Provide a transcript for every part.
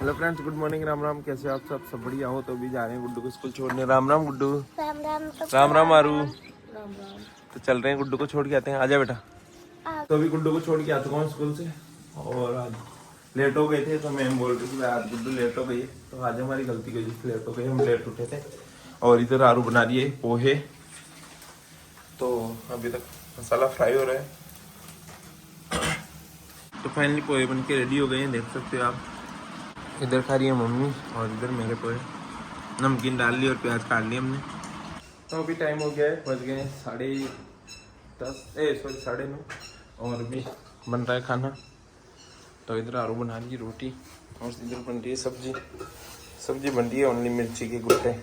Hello friends, good morning, Ram Ram. कैसे आप सब बढ़िया हो? तो अभी जा रहे हैं गुड्डू को स्कूल छोड़ने। राम राम गुड्डू। राम राम। राम राम आरू। राम राम। तो चल रहे हैं, गुड्डू को छोड़ के आते हैं। आजा बेटा। तो अभी गुड्डू को छोड़ के आ चुका हूँ स्कूल से, और आज लेट हो गए थे तो मैम बोल रही थी आज गुड्डू लेट हो गई है। तो आज हमारी गलती की वजह से लेट हो गई, हम लेट उठे थे। और इधर आरू बना दिए पोहे। तो अभी तक मसाला फ्राई हो रहा है। तो फाइनली पोहे बन के रेडी हो गए हैं, देख सकते हो आप। इधर खा रही है मम्मी और इधर मेरे पोहे। नमकीन डाल ली और प्याज काट ली हमने। तो अभी टाइम हो गया है, बज गए 10:30 9:30, और अभी बन रहा है खाना। तो इधर आरू बना रही है रोटी और इधर बन रही है सब्जी बन रही है ओनली मिर्ची के गुट्टे।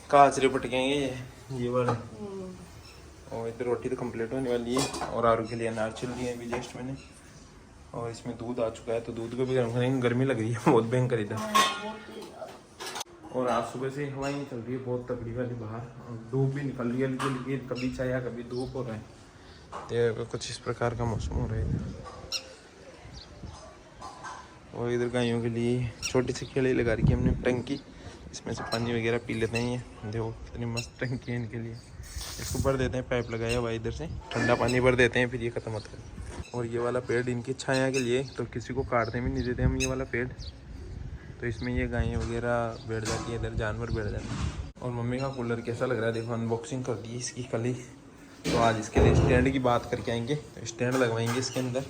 काचरे पटकेंगे ये वाले। और इधर रोटी तो कंप्लीट होने वाली है, और आरू के लिए अनार छिल लिए अभी जस्ट मैंने। और इसमें दूध आ चुका है, तो दूध को भी गर्म करेंगे। गर्मी लग रही है बहुत भयंकर इधर। और आज सुबह से हवाएं चल रही है बहुत तगड़ी वाली बाहर, और धूप भी निकल रही है हल्की हल्की, कभी छाया कभी धूप हो रहा है। तो कुछ इस प्रकार का मौसम हो रहा है। और इधर गायों के लिए छोटी सी खेड़ी लगा रखी है हमने, टंकी। इसमें से पानी वगैरह पी लेते हैं। ये देखो कितनी मस्त टंकी है इनके लिए। इसको भर देते हैं, पाइप लगाया हुआ इधर से ठंडा पानी भर देते हैं, फिर ये खत्म होता है। और ये वाला पेड़ इनकी छाया के लिए, तो किसी को काटने भी नहीं देते हम ये वाला पेड़। तो इसमें ये गायें वगैरह बैठ जाती है, इधर जानवर बैठ जाते हैं। और मम्मी का कूलर कैसा लग रहा है देखो, अनबॉक्सिंग कर दी इसकी कल ही। तो आज इसके लिए स्टैंड की बात करके आएंगे, तो स्टैंड लगवाएंगे इसके अंदर।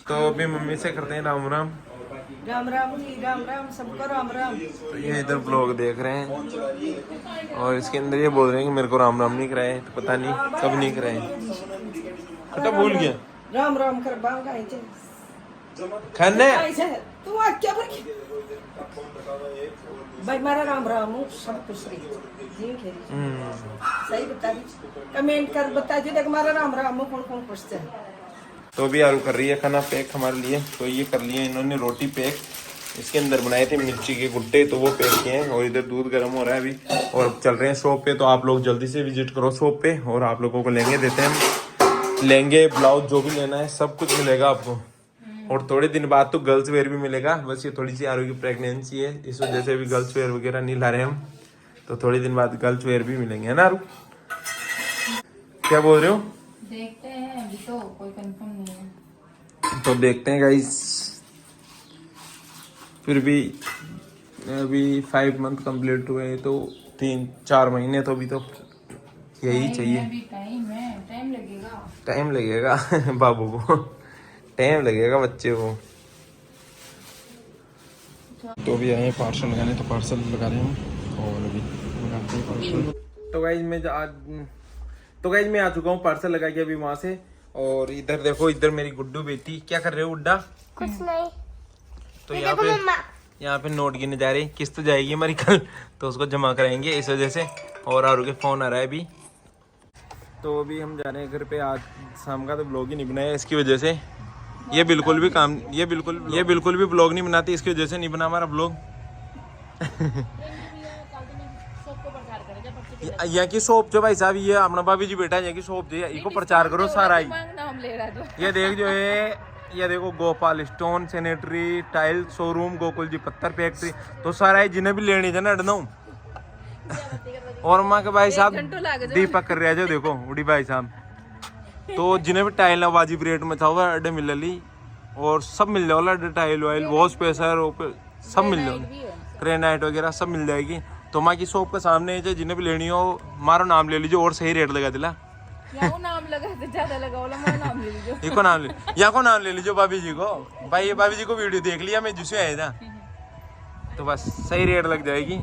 तो अभी मम्मी से करते हैं राम राम। राम राम जी, राम राम सबको राम राम। तो ये इधर ब्लॉग देख रहे हैं, और इसके अंदर ये बोल रहे हैं कि मेरे को राम राम नहीं कराए। तो पता नहीं कब नहीं कराए, बेटा भूल गया। राम राम कर बांगा खाने तू आज क्या बोली भाई? मारा राम राम सब कुछ सही बता दी, कमेंट कर बता दी देख मारा राम राम कौन कौन पूछते हैं। तो भी आरू कर रही है खाना पैक हमारे लिए। तो ये कर लिए इन्होंने रोटी पैक, इसके अंदर बनाए थे मिर्ची के गुट्टे, तो वो पैक किए हैं। और इधर दूध गर्म हो रहा है अभी, और चल रहे हैं शॉप पे। तो आप लोग जल्दी से विजिट करो शॉप पे, और आप लोगों को लहंगे देते हैं, लहंगे ब्लाउज जो भी लेना है सब कुछ मिलेगा आपको। और थोड़े दिन बाद तो गर्ल्स वेयर भी मिलेगा। बस ये थोड़ी सी आरू की प्रेगनेंसी है, इस वजह से अभी गर्ल्स वेयर वगैरह नहीं ला रहे हम। तो थोड़े दिन बाद गर्ल्स वेयर भी मिलेंगे, है ना आरू? क्या बोल रहे हो? देखते हैं, अभी तो कोई कंफर्म नहीं है। तो देखते हैं गाइस। फिर भी अभी 5 मंथ कंप्लीट हुए, तो 3-4 महीने तो अभी तो यही चाहिए। टाइम लगेगा बाबू को, टाइम लगेगा बच्चे को। तो भी आए पार्सल लगाने, तो पार्सल लगा रहे हैं और अभी लगाते हैं पार्सल। तो गाइज मैं आ चुका हूँ पार्सल लगा के अभी वहां से। और इधर देखो, इधर मेरी गुड्डू बेटी क्या कर रहे हो उड्डा? कुछ नहीं। तो यहाँ पे नोट गिने जा रही, किस्त जाएगी हमारी कल, तो उसको जमा कराएंगे इस वजह से। और आरू के फोन आ रहा है अभी। तो अभी हम जा रहे हैं घर पे। आज शाम का तो ब्लॉग ही नहीं बनाया इसकी वजह से। ये बिल्कुल भी ब्लॉग नहीं बनाती, इसकी वजह से नहीं बना हमारा ब्लॉग। यहाँ की शॉप जो भाई साहब, ये अपना भाभी जी बेटा यहाँ की शॉप जो है, इसको प्रचार करो सारा ही। ये देख जो है, ये देखो Gopal stone sanitary tile showroom, Gokul ji पत्थर फैक्ट्री, तो सारा ही जिन्हें भी लेनी है ना अड़ना। और माँ के भाई साहब दीपक कर रहे जो देखो उड़ी भाई साहब, तो जिन्हें भी टाइल वाजिब रेट में था वो अड्डे मिल ली, और सब मिल जाओ टाइल वाइल वॉश प्रेशर सब मिल जाओ, ग्रेनाइट वगैरह सब मिल जाएगी। तो माँ की शॉप के सामने जो जिन्हें भी लेनी हो मारो नाम ले लीजिए, और सही रेट लगा दिला। नाम लगा तो ज्यादा लगा नाम ले लीजिए। इनको नाम ले, यहाँ को नाम ले लीजिए भाभी जी को। भाई ये भाभी जी को वीडियो देख लिया मैं जिससे आया था, तो बस सही रेट लग जाएगी।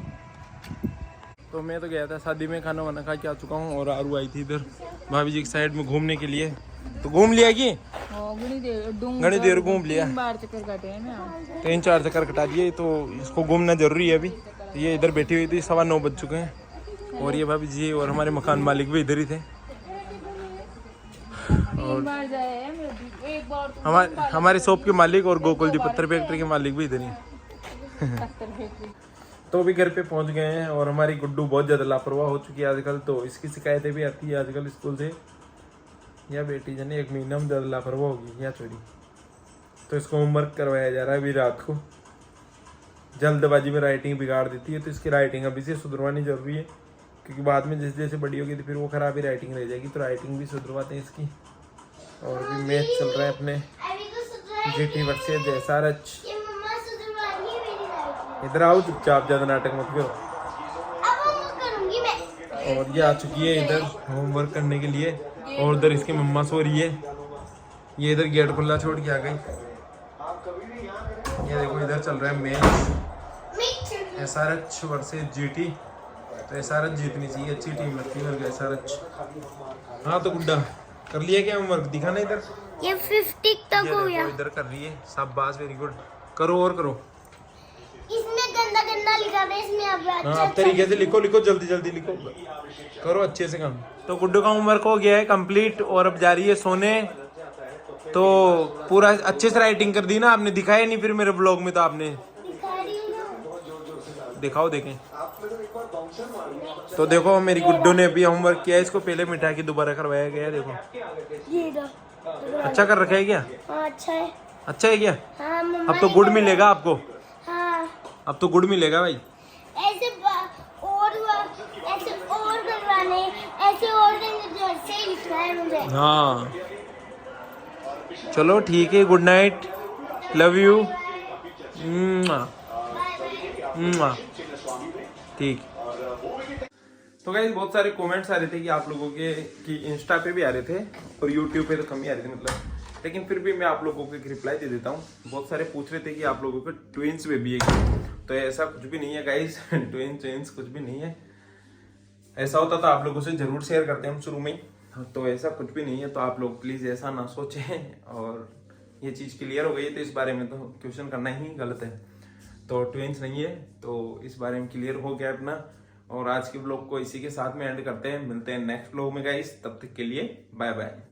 तो मैं तो गया था शादी में, खाना वाना खा के आ चुका हूँ। और आरू आई थी इधर भाभी जी की साइड में घूमने के लिए, तो घूम लिया कि घनी देर घूम लिया, 3-4 चक्कर कटा दिए। तो इसको घूमना जरूरी है अभी। तो ये इधर बैठी हुई थी, 9:15 बज चुके हैं। और ये भाभी जी और हमारे मकान मालिक भी इधर ही थे। और हमारे शॉप के मालिक और गोकुल जी पत्थर फैक्ट्री के मालिक भी इधर ही। तो भी घर पे पहुंच गए हैं। और हमारी गुड्डू बहुत ज़्यादा लापरवाह हो चुकी है आजकल, तो इसकी शिकायतें भी आती है आजकल स्कूल से। या बेटी जाने 1 महीना में ज़्यादा लापरवाह होगी या छोड़ी। तो इसको होमवर्क करवाया जा रहा है अभी रात को। जल्दबाजी में राइटिंग बिगाड़ देती है, तो इसकी राइटिंग अभी से सुधरवानी जरूरी है, क्योंकि बाद में जैसे जैसे बड़ी होगी तो फिर वो खराब ही राइटिंग रह जाएगी। तो राइटिंग भी सुधरवाते हैं इसकी। और भी मैच चल रहा है अपने जीटी वर्सेस एसआरएच। इधर आओ चुपचाप, ज्यादा नाटक मत करो। और ये आ चुकी है इधर होमवर्क करने के लिए, और उधर इसकी मम्मा सो रही है। ये इधर गेट खुला छोड़ के आ गई। ये देखो इधर चल रहा है मैच एसआरएच वर्सेस जीटी। तो एसआरएच जीतनी चाहिए, अच्छी टीम लगती है एसआरएच। हाँ तो गुड्डा कर लिया क्या होमवर्क? दिखाना इधर। ये 50 तक हो गया। इधर कर रही है, शाबाश, वेरी गुड। करो और करो। इसमें गंदा गंदा लिखा है, इसमें अब हाँ अब तरीके से लिखो, लिखो जल्दी जल्दी लिखो, करो अच्छे से काम। तो गुड्डू का होमवर्क हो गया है कंप्लीट, और अब जा रही है सोने। तो पूरा अच्छे से राइटिंग कर दी ना आपने? दिखाया नहीं फिर मेरे ब्लॉग में तो आपने? दिखाओ देखें। तो देखो मेरी गुड्डू ने अभी होमवर्क किया है, इसको पहले मिटा के दोबारा करवाया गया है। देखो अच्छा कर रखा है क्या? हाँ, अच्छा है। अच्छा है क्या? हाँ, अब तो गुड मिलेगा आपको। हाँ, अब तो गुड मिलेगा भाई। ऐसे और करवाने, ऐसे और से ही लिखना है मुझे। हाँ चलो ठीक है, गुड नाइट, लव यू, ठीक। तो गाइस बहुत सारे कमेंट्स आ रहे थे कि आप लोगों के कि इंस्टा पे भी आ रहे थे और यूट्यूब पे तो कम ही आ रहे थे मतलब, लेकिन फिर भी मैं आप लोगों को एक रिप्लाई दे देता हूँ। बहुत सारे पूछ रहे थे कि आप लोगों के ट्विंस बेबी है क्या? तो ऐसा कुछ भी नहीं है गाइस, ट्विंस कुछ भी नहीं है। ऐसा होता तो आप लोगों से जरूर शेयर करते हैं हम शुरू में ही, तो ऐसा कुछ भी नहीं है। तो आप लोग प्लीज ऐसा ना सोचें, और ये चीज क्लियर हो गई है तो इस बारे में तो क्वेश्चन करना ही गलत है। तो ट्विंस नहीं है, तो इस बारे में क्लियर हो गया अपना। और आज के ब्लॉग को इसी के साथ में एंड करते हैं, मिलते हैं नेक्स्ट ब्लॉग में गाइस, तब तक के लिए बाय बाय।